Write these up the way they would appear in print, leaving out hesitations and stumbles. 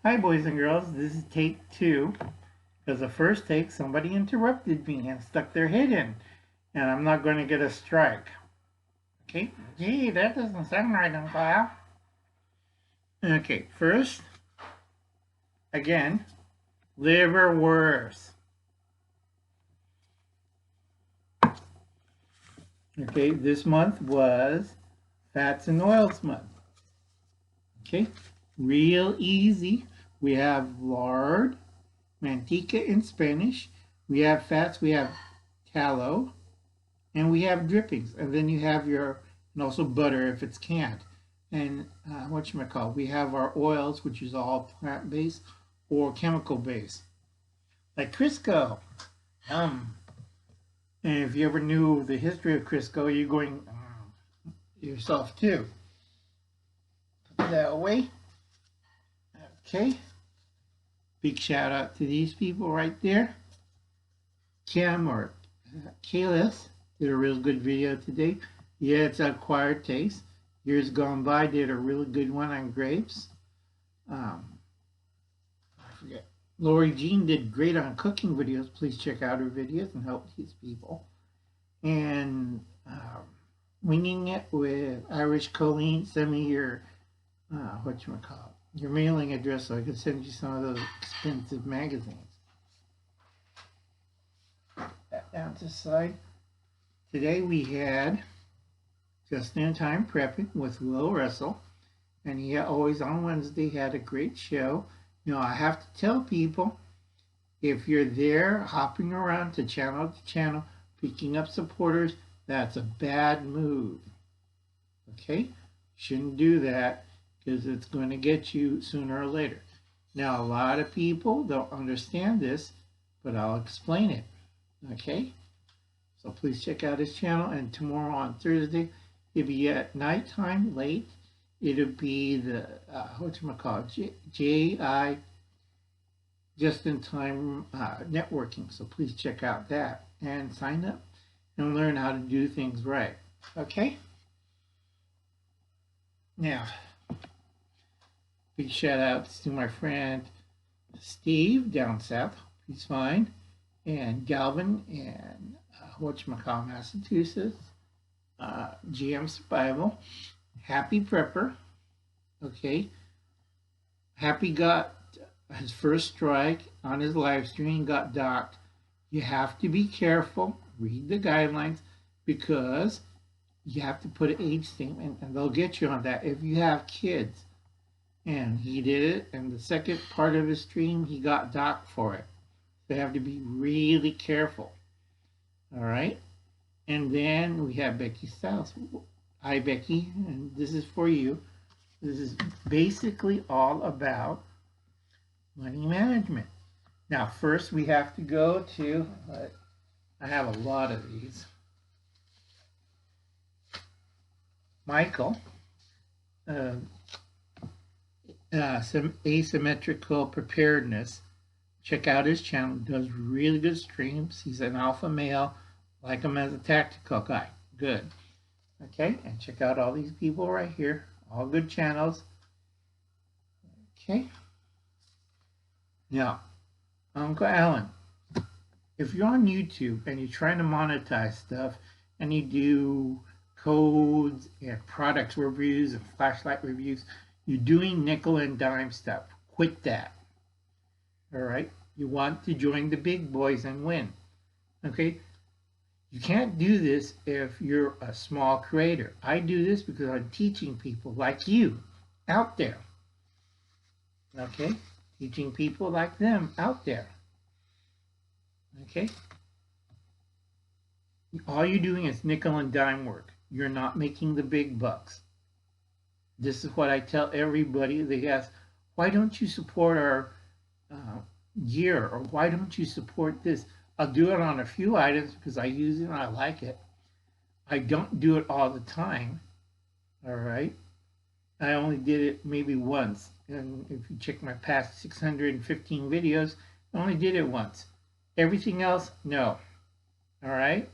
Hi boys and girls, this is take 2. Because the first take somebody interrupted me and stuck their head in. And I'm not going to get a strike. Okay, gee, that doesn't sound right, Uncle Al. Okay, first, again, liverwurst. Okay, this month was Fats and Oils Month. Okay, real easy. We have lard, manteca in Spanish. We have fats, we have tallow, and we have drippings. And then you have and also butter if it's canned. And whatchamacallit, we have our oils, which is all plant-based or chemical-based. Like Crisco. And if you ever knew the history of Crisco, you're going yourself too. Put that away. Okay. Big shout out to these people right there. Kim or Kalis did a real good video today. Yeah, it's an acquired taste. Years gone by did a really good one on grapes. I forget. Lori Jean did great on cooking videos. Please check out her videos and help these people. And winging it with Irish Colleen. Send me your your mailing address so I can send you some of those expensive magazines. Put that down to the side. Today we had Just in Time Prepping with Will Russell. And he always on Wednesday had a great show. You know, I have to tell people, if you're there hopping around to channel, picking up supporters, that's a bad move. Okay? Shouldn't do that because it's going to get you sooner or later. Now, a lot of people don't understand this, but I'll explain it. Okay? So please check out his channel. And tomorrow on Thursday, it'll be at nighttime, late. It'll be the, JI, Just in Time Networking. So please check out that and sign up and learn how to do things right. Okay? Now, big shout outs to my friend Steve down south. He's fine. And Galvin and Massachusetts. GM Survival. Happy Prepper. Okay. Happy got his first strike on his live stream, got docked. You have to be careful. Read the guidelines because you have to put an age statement and they'll get you on that if you have kids. And he did it. And the second part of his stream, he got docked for it. So you have to be really careful. All right. And then we have Becky Styles. Hi, Becky, and this is for you. This is basically all about money management. Now, first we have to go to, I have a lot of these. Michael, some asymmetrical preparedness. Check out his channel. He does really good streams. He's an alpha male. Like him as a tactical guy. Good. Okay, and check out all these people right here. All good channels. Okay. Now, Uncle Alan, if you're on YouTube and you're trying to monetize stuff and you do codes and product reviews and flashlight reviews, you're doing nickel and dime stuff. Quit that. All right? You want to join the big boys and win. Okay? You can't do this if you're a small creator. I do this because I'm teaching people like you out there. Okay? Teaching people like them out there. Okay? All you're doing is nickel and dime work. You're not making the big bucks. This is what I tell everybody. They ask, why don't you support our gear? Or why don't you support this? I'll do it on a few items because I use it and I like it. I don't do it all the time. All right. I only did it maybe once. And if you check my past 615 videos, I only did it once. Everything else, no. All right.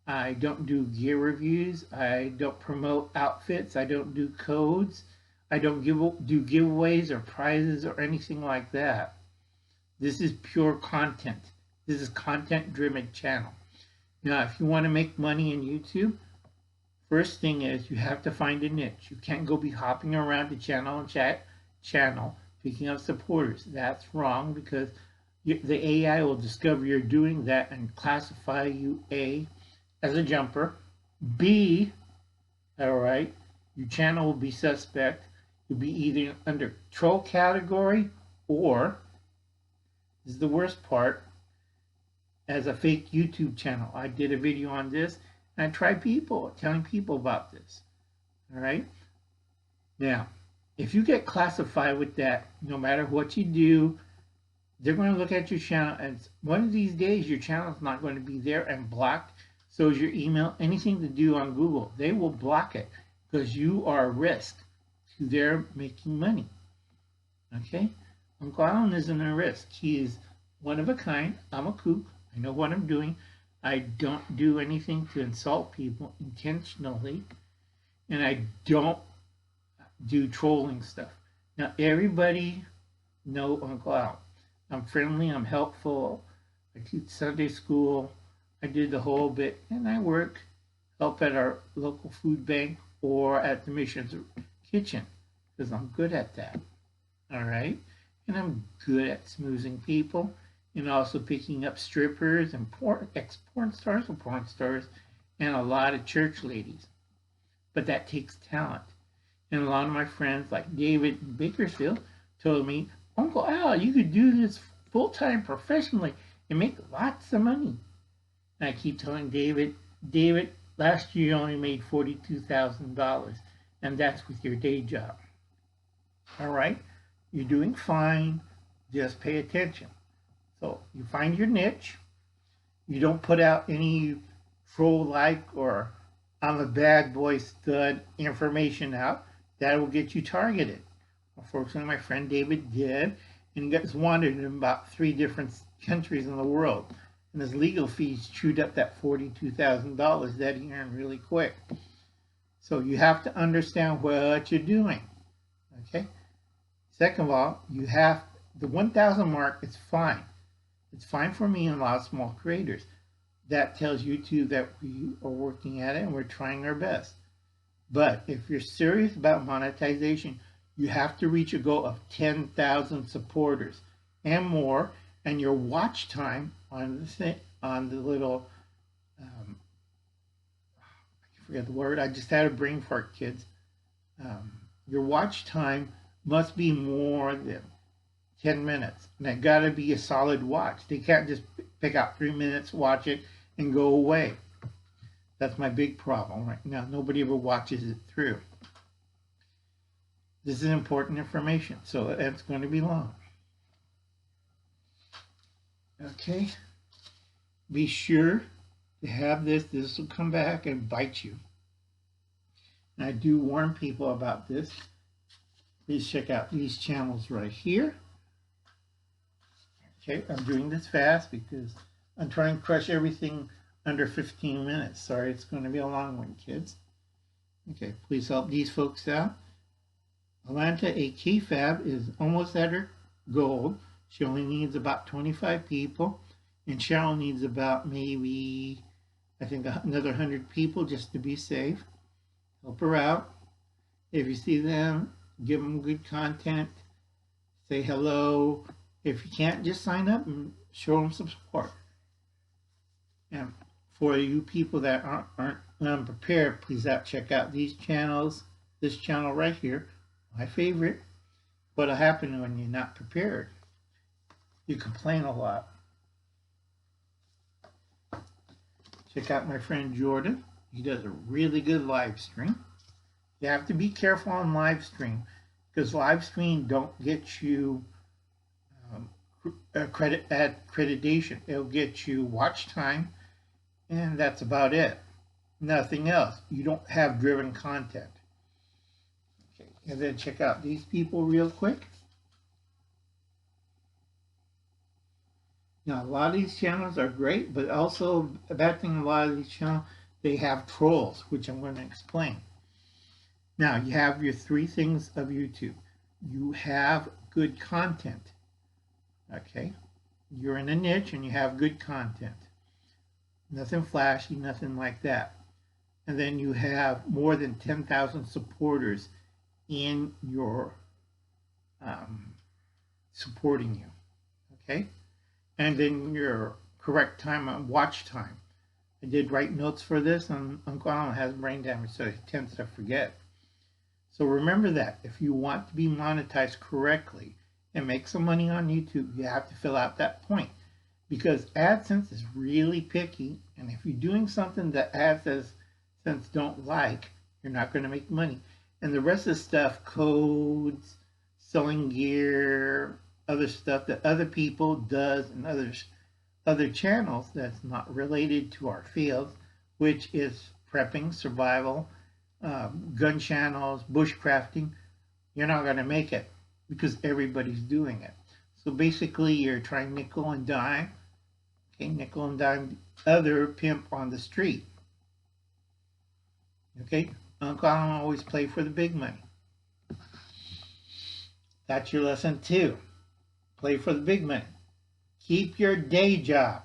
I don't do gear reviews. I don't promote outfits. I don't do codes. I don't do giveaways or prizes or anything like that. This is pure content. This is content-driven channel. Now, if you want to make money in YouTube, first thing is you have to find a niche. You can't go be hopping around to channel and channel picking up supporters. That's wrong because the AI will discover you're doing that and classify you A, as a jumper, B, all right, your channel will be suspect. You'll be either under troll category or, this is the worst part, as a fake YouTube channel. I did a video on this and I tried telling people about this. All right. Now, if you get classified with that, no matter what you do, they're going to look at your channel and one of these days your channel is not going to be there and blocked. So is your email, anything to do on Google. They will block it because you are a risk to their making money. Okay? Uncle Alan isn't a risk. He is one of a kind. I'm a kook. I know what I'm doing. I don't do anything to insult people intentionally. And I don't do trolling stuff. Now, everybody know Uncle Al. I'm friendly. I'm helpful. I teach Sunday school. I did the whole bit. And I help at our local food bank or at the missions kitchen because I'm good at that. All right? And I'm good at smoozing people and also picking up strippers and ex-porn stars or porn stars and a lot of church ladies. But that takes talent. And a lot of my friends like David in Bakersfield told me, Uncle Al, you could do this full-time professionally and make lots of money. And I keep telling David, last year you only made $42,000 and that's with your day job. All right? You're doing fine. Just pay attention. So you find your niche. You don't put out any troll-like or I'm a bad boy stud information out. That will get you targeted. Unfortunately, my friend David did and gets wanted in about 3 different countries in the world. And his legal fees chewed up that $42,000 that he earned really quick. So you have to understand what you're doing. Okay? Second of all, you have the 1,000 mark. It's fine. It's fine for me and a lot of small creators. That tells YouTube that we are working at it and we're trying our best. But if you're serious about monetization, you have to reach a goal of 10,000 supporters and more, and your watch time on the little, I forget the word. I just had a brain fart, kids. Your watch time must be more than 10 minutes. And it got to be a solid watch. They can't just pick out 3 minutes, watch it, and go away. That's my big problem right now. Nobody ever watches it through. This is important information, so it's going to be long. Okay? Be sure to have this. This will come back and bite you. And I do warn people about this. Please check out these channels right here. Okay, I'm doing this fast because I'm trying to crush everything under 15 minutes. Sorry, it's going to be a long one, kids. Okay, please help these folks out. Alanta, a KFAB, is almost at her goal. She only needs about 25 people. And Cheryl needs about maybe, I think, another 100 people just to be safe. Help her out. If you see them, give them good content. Say hello. If you can't, just sign up and show them some support. And for you people that aren't unprepared, please check out these channels. This channel right here, my favorite. What'll happen when you're not prepared? You complain a lot. Check out my friend Jordan. He does a really good live stream. You have to be careful on live stream because live stream don't get you accreditation. It'll get you watch time, and that's about it. Nothing else. You don't have driven content. Okay, and then check out these people real quick. Now, a lot of these channels are great, but also a bad thing, a lot of these channels, they have trolls, which I'm going to explain. Now, you have your three things of YouTube. You have good content. Okay? You're in a niche and you have good content. Nothing flashy, nothing like that. And then you have more than 10,000 supporters in your supporting you. Okay? And then your correct time on watch time. I did write notes for this, and Uncle Alan has brain damage, so he tends to forget. So remember that if you want to be monetized correctly and make some money on YouTube, you have to fill out that point, because AdSense is really picky, and if you're doing something that AdSense don't like, you're not going to make money. And the rest of the stuff, codes, selling gear, other stuff that other people does and other channels that's not related to our field, which is prepping, survival, gun channels, bushcrafting, you're not going to make it because everybody's doing it. So basically, you're trying nickel and dime, okay, nickel and dime other pimp on the street. Okay, Uncle Alan always play for the big money. That's your lesson 2. Play for the big money. Keep your day job.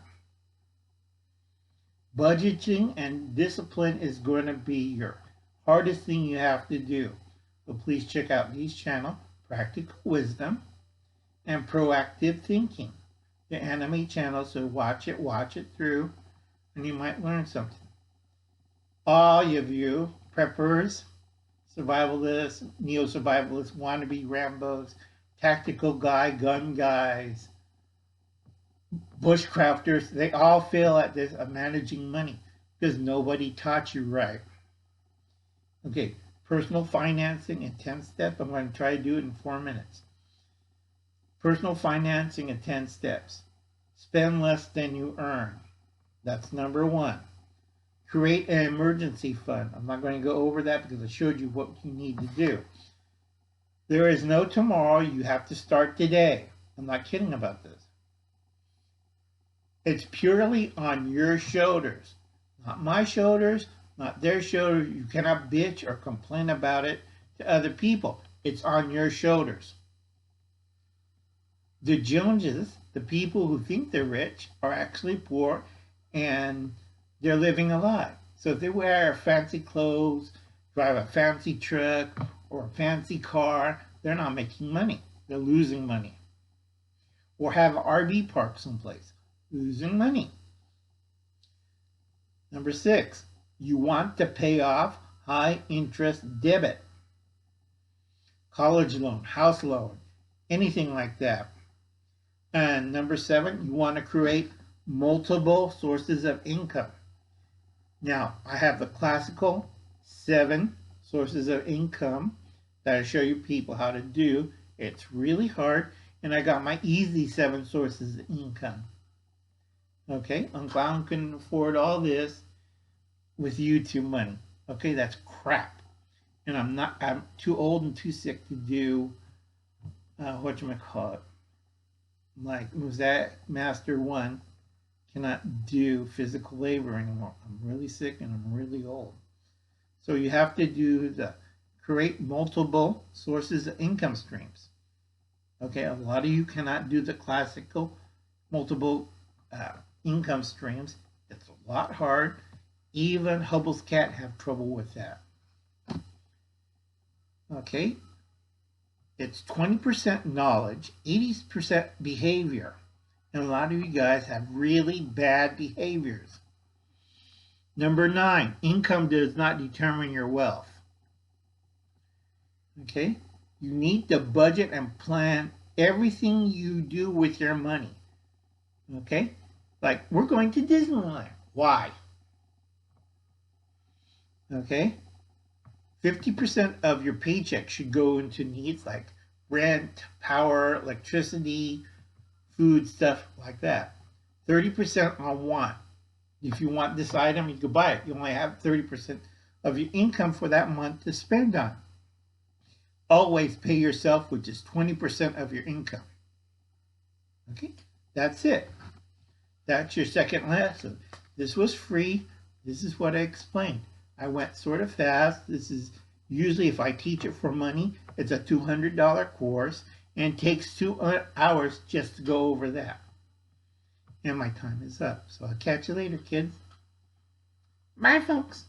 Budgeting and discipline is going to be your hardest thing you have to do. But please check out these channels, Practical Wisdom and Proactive Thinking. The anime channel, so watch it through, and you might learn something. All of you preppers, survivalists, neo-survivalists, wannabe Rambos, tactical guy, gun guys, bushcrafters, they all fail at this of managing money because nobody taught you right. Okay, personal financing in 10 steps. I'm going to try to do it in 4 minutes. Personal financing in 10 steps. Spend less than you earn. That's number 1. Create an emergency fund. I'm not going to go over that because I showed you what you need to do. There is no tomorrow. You have to start today. I'm not kidding about this. It's purely on your shoulders, not my shoulders, not their shoulders. You cannot bitch or complain about it to other people. It's on your shoulders. The Joneses, the people who think they're rich, are actually poor and they're living a lie. So if they wear fancy clothes, drive a fancy truck or a fancy car, they're not making money. They're losing money. Or have an RV park someplace, losing money. Number 6, you want to pay off high interest debt. College loan, house loan, anything like that. And number 7, you want to create multiple sources of income. Now, I have the classical 7 sources of income that I show you people how to do. It's really hard, and I got my easy 7 sources of income. Okay, Uncle Alan couldn't afford all this with YouTube money. Okay, that's crap. And I'm too old and too sick to do, whatchamacallit, like Mosaic Master 1, cannot do physical labor anymore. I'm really sick and I'm really old. So you have to do create multiple sources of income streams. Okay, a lot of you cannot do the classical multiple income streams. It's a lot hard. Even Hubble's cat have trouble with that. Okay, it's 20% knowledge, 80% behavior. And a lot of you guys have really bad behaviors. Number 9, income does not determine your wealth. Okay, you need to budget and plan everything you do with your money. Okay, like we're going to Disneyland. Why? Okay, 50% of your paycheck should go into needs like rent, power, electricity, food, stuff like that. 30% on want. If you want this item, you can buy it. You only have 30% of your income for that month to spend on. Always pay yourself, which is 20% of your income. Okay, that's it. That's your second lesson. This was free. This is what I explained. I went sort of fast. This is Usually if I teach it for money, it's a $200 course and takes 2 hours just to go over that. And my time is up. So I'll catch you later, kids. Bye, folks.